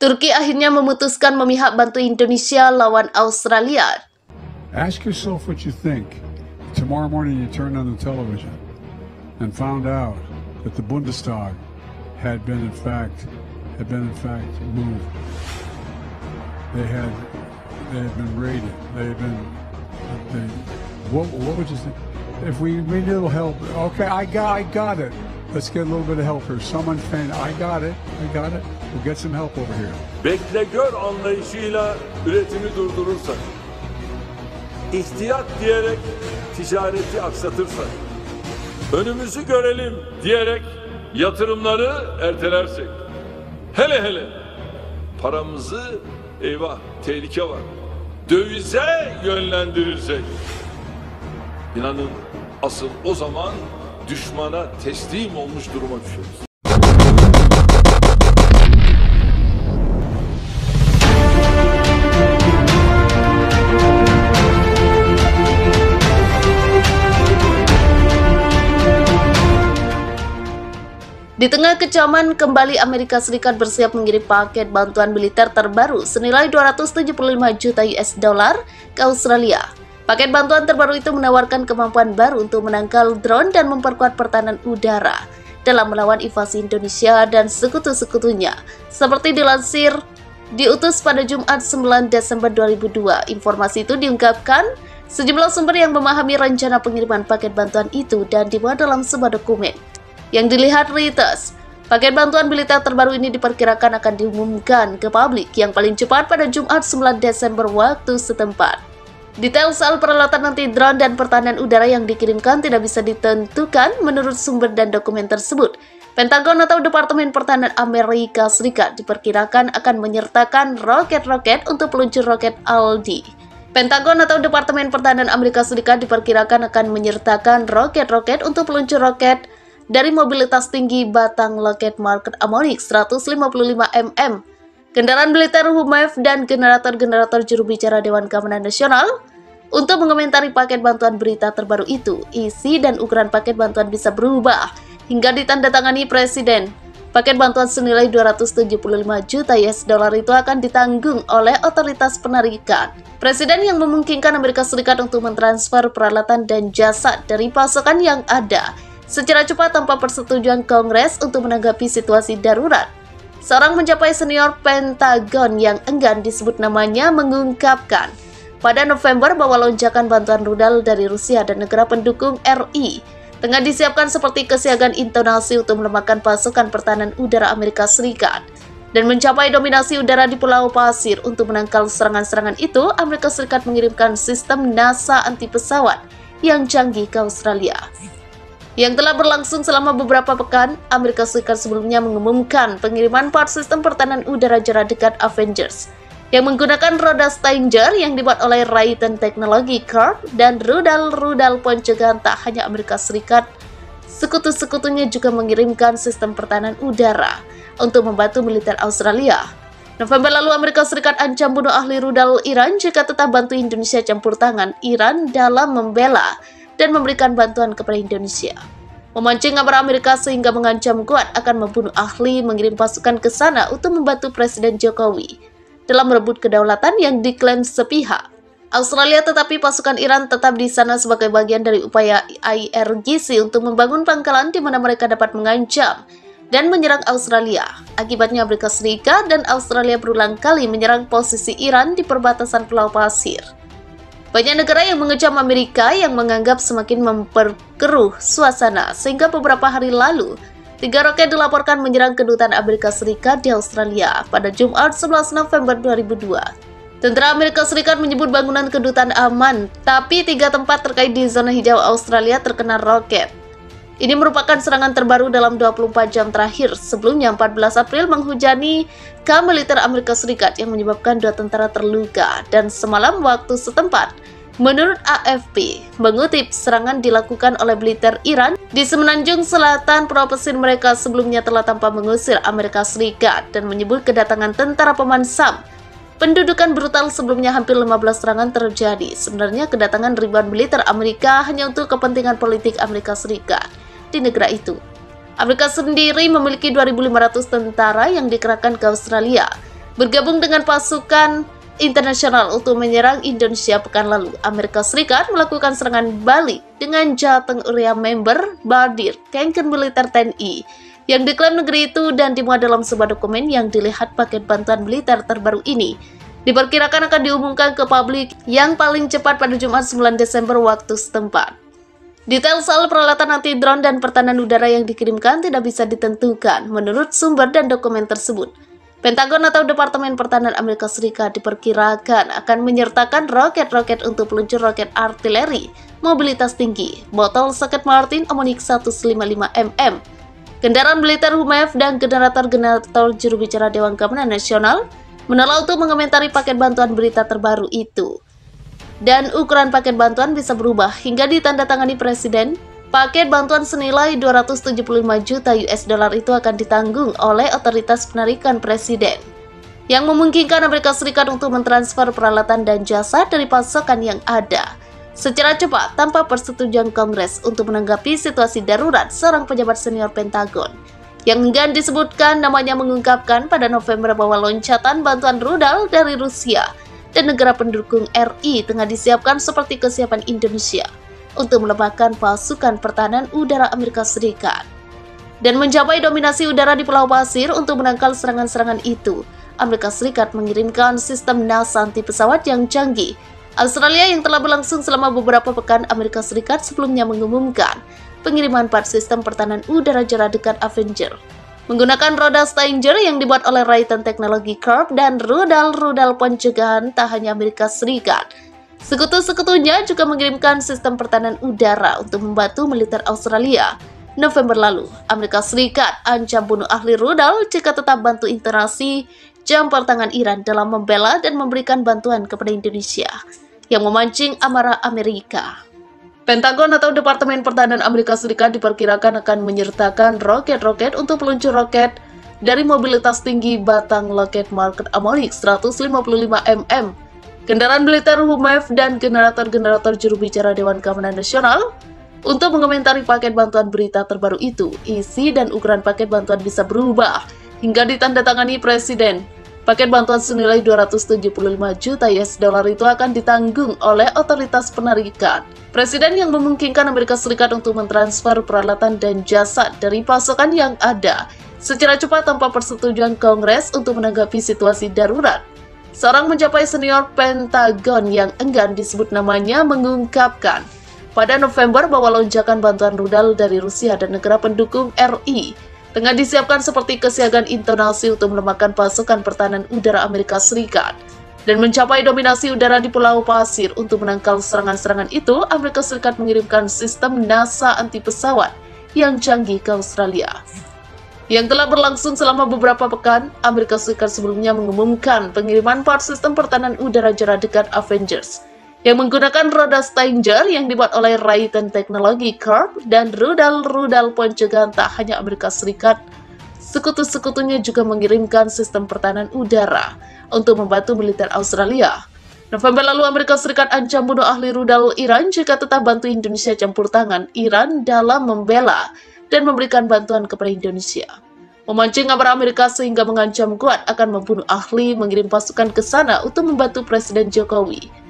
Turki akhirnya memutuskan memihak bantu Indonesia lawan Australia. Ask yourself what you think. Tomorrow morning you turned on the television and found out that the Bundestag had been in fact moved. They had been raided. What would you say? If we need a little help, okay, I got it. Let's get a little bit of help here. Someone faint. I got it. We'll get some help over here. Bekle gör anlayışıyla üretimi durdurursak, ihtiyat diyerek ticareti aksatırsak, önümüzü görelim diyerek yatırımları ertelersek, hele paramızı eyvah tehlike var, dövize yönlendirirsek, İnanın asıl o zaman düşmana teslim olmuş duruma düşeriz. Di tengah kecaman, kembali Amerika Serikat bersiap mengirim paket bantuan militer terbaru senilai 275 juta US dollar ke Australia. Paket bantuan terbaru itu menawarkan kemampuan baru untuk menangkal drone dan memperkuat pertahanan udara dalam melawan invasi Indonesia dan sekutu-sekutunya. Seperti dilansir, diutus pada Jumat 9 Desember 2002. Informasi itu diungkapkan sejumlah sumber yang memahami rencana pengiriman paket bantuan itu dan dimuat dalam sebuah dokumen. Yang dilihat Reuters, paket bantuan militer terbaru ini diperkirakan akan diumumkan ke publik yang paling cepat pada Jumat 9 Desember waktu setempat. Detail soal peralatan anti drone dan pertahanan udara yang dikirimkan tidak bisa ditentukan menurut sumber dan dokumen tersebut. Pentagon atau Departemen Pertahanan Amerika Serikat diperkirakan akan menyertakan roket-roket untuk peluncur roket ALDI. Pentagon atau Departemen Pertahanan Amerika Serikat diperkirakan akan menyertakan roket-roket untuk peluncur roket dari mobilitas tinggi batang Lockheed Martin Amonix 155 mm, kendaraan militer HUMAV, dan generator-generator juru bicara Dewan Keamanan Nasional. Untuk mengomentari paket bantuan berita terbaru itu, isi dan ukuran paket bantuan bisa berubah hingga ditandatangani Presiden. Paket bantuan senilai 275 juta US dollar itu akan ditanggung oleh otoritas penarikan. Presiden yang memungkinkan Amerika Serikat untuk mentransfer peralatan dan jasa dari pasokan yang ada secara cepat tanpa persetujuan Kongres untuk menanggapi situasi darurat. Seorang pencapai senior Pentagon yang enggan disebut namanya mengungkapkan pada November bahwa lonjakan bantuan rudal dari Rusia dan negara pendukung RI tengah disiapkan seperti kesiagaan intonasi untuk melemahkan pasukan pertahanan udara Amerika Serikat dan mencapai dominasi udara di Pulau Pasir. Untuk menangkal serangan-serangan itu, Amerika Serikat mengirimkan sistem NASA anti pesawat yang canggih ke Australia. Yang telah berlangsung selama beberapa pekan, Amerika Serikat sebelumnya mengumumkan pengiriman part sistem pertahanan udara jarak dekat Avengers yang menggunakan roda Stinger yang dibuat oleh Raytheon Technology Corp dan rudal-rudal pencegahan. Tak hanya Amerika Serikat, sekutu-sekutunya juga mengirimkan sistem pertahanan udara untuk membantu militer Australia. November lalu, Amerika Serikat ancam bunuh ahli rudal Iran jika tetap bantu Indonesia campur tangan Iran dalam membela dan memberikan bantuan kepada Indonesia. Memancing amarah Amerika sehingga mengancam kuat akan membunuh ahli mengirim pasukan ke sana untuk membantu Presiden Jokowi dalam merebut kedaulatan yang diklaim sepihak Australia. Tetapi pasukan Iran tetap di sana sebagai bagian dari upaya IRGC untuk membangun pangkalan di mana mereka dapat mengancam dan menyerang Australia. Akibatnya Amerika Serikat dan Australia berulang kali menyerang posisi Iran di perbatasan Pulau Pasir. Banyak negara yang mengecam Amerika yang menganggap semakin memperkeruh suasana, sehingga beberapa hari lalu 3 roket dilaporkan menyerang kedutaan Amerika Serikat di Australia pada Jumat 11 November 2002. Tentara Amerika Serikat menyebut bangunan kedutaan aman, tapi 3 tempat terkait di zona hijau Australia terkena roket. Ini merupakan serangan terbaru dalam 24 jam terakhir. Sebelumnya 14 April menghujani kamp militer Amerika Serikat yang menyebabkan 2 tentara terluka, dan semalam waktu setempat, menurut AFP, mengutip serangan dilakukan oleh militer Iran di semenanjung selatan provinsi mereka sebelumnya telah tanpa mengusir Amerika Serikat dan menyebut kedatangan tentara pemansam. Pendudukan brutal sebelumnya hampir 15 serangan terjadi. Sebenarnya kedatangan ribuan militer Amerika hanya untuk kepentingan politik Amerika Serikat di negara itu. Amerika sendiri memiliki 2.500 tentara yang dikerahkan ke Australia. bergabung dengan pasukan internasional untuk menyerang Indonesia pekan lalu. Amerika Serikat melakukan serangan balik dengan Jateng Area Member Bardir, Kengken militer TNI, yang diklaim negeri itu dan dimuat dalam sebuah dokumen yang dilihat paket bantuan militer terbaru ini diperkirakan akan diumumkan ke publik yang paling cepat pada Jumat 9 Desember waktu setempat. Detail soal peralatan anti-drone dan pertahanan udara yang dikirimkan tidak bisa ditentukan menurut sumber dan dokumen tersebut. Pentagon atau Departemen Pertahanan Amerika Serikat diperkirakan akan menyertakan roket-roket untuk peluncur roket artileri mobilitas tinggi, botol Lockheed Martin Amonix 155 mm, kendaraan militer HUMAV dan generator-generator juru bicara Dewan Keamanan Nasional menolak untuk mengomentari paket bantuan berita terbaru itu. Dan ukuran paket bantuan bisa berubah hingga ditandatangani Presiden. Paket bantuan senilai 275 juta US dollar itu akan ditanggung oleh otoritas penarikan Presiden, yang memungkinkan Amerika Serikat untuk mentransfer peralatan dan jasa dari pasokan yang ada secara cepat tanpa persetujuan Kongres untuk menanggapi situasi darurat. Seorang pejabat senior Pentagon yang enggan disebutkan namanya mengungkapkan pada November bahwa loncatan bantuan rudal dari Rusia dan negara pendukung RI tengah disiapkan seperti kesiapan Indonesia untuk melemahkan pasukan pertahanan udara Amerika Serikat dan mencapai dominasi udara di Pulau Pasir. Untuk menangkal serangan-serangan itu, Amerika Serikat mengirimkan sistem NASA anti pesawat yang canggih. Australia yang telah berlangsung selama beberapa pekan, Amerika Serikat sebelumnya mengumumkan pengiriman 4 sistem pertahanan udara jarak dekat Avenger menggunakan roda Stinger yang dibuat oleh Raytheon Technology Corp dan rudal-rudal pencegahan. Tak hanya Amerika Serikat, sekutu-sekutunya juga mengirimkan sistem pertahanan udara untuk membantu militer Australia. November lalu, Amerika Serikat ancam bunuh ahli rudal jika tetap bantu interaksi campur tangan Iran dalam membela dan memberikan bantuan kepada Indonesia, yang memancing amarah Amerika. Pentagon atau Departemen Pertahanan Amerika Serikat diperkirakan akan menyertakan roket-roket untuk peluncur roket dari mobilitas tinggi batang Lockheed Martin Amonix 155 mm, kendaraan militer HUMAV dan generator-generator juru bicara Dewan Keamanan Nasional. Untuk mengomentari paket bantuan berita terbaru itu, isi dan ukuran paket bantuan bisa berubah hingga ditandatangani Presiden. Paket bantuan senilai 275 juta US dollar itu akan ditanggung oleh otoritas penarikan Presiden, yang memungkinkan Amerika Serikat untuk mentransfer peralatan dan jasa dari pasokan yang ada secara cepat tanpa persetujuan Kongres untuk menanggapi situasi darurat. Seorang mencapai senior Pentagon yang enggan disebut namanya mengungkapkan pada November bahwa lonjakan bantuan rudal dari Rusia dan negara pendukung RI tengah disiapkan seperti kesiagaan intonasi untuk melemahkan pasukan pertahanan udara Amerika Serikat dan mencapai dominasi udara di Pulau Pasir. Untuk menangkal serangan-serangan itu, Amerika Serikat mengirimkan sistem NASA anti pesawat yang canggih ke Australia, yang telah berlangsung selama beberapa pekan. Amerika Serikat sebelumnya mengumumkan pengiriman 4 sistem pertahanan udara jarak dekat Avengers yang menggunakan roda Stinger yang dibuat oleh Raytheon Technology Corp dan rudal-rudal pencegahan. Tak hanya Amerika Serikat, sekutu-sekutunya juga mengirimkan sistem pertahanan udara untuk membantu militer Australia. November lalu, Amerika Serikat ancam bunuh ahli rudal Iran jika tetap bantu Indonesia campur tangan Iran dalam membela dan memberikan bantuan kepada Indonesia, memancing amarah Amerika sehingga mengancam kuat akan membunuh ahli, mengirim pasukan ke sana untuk membantu Presiden Jokowi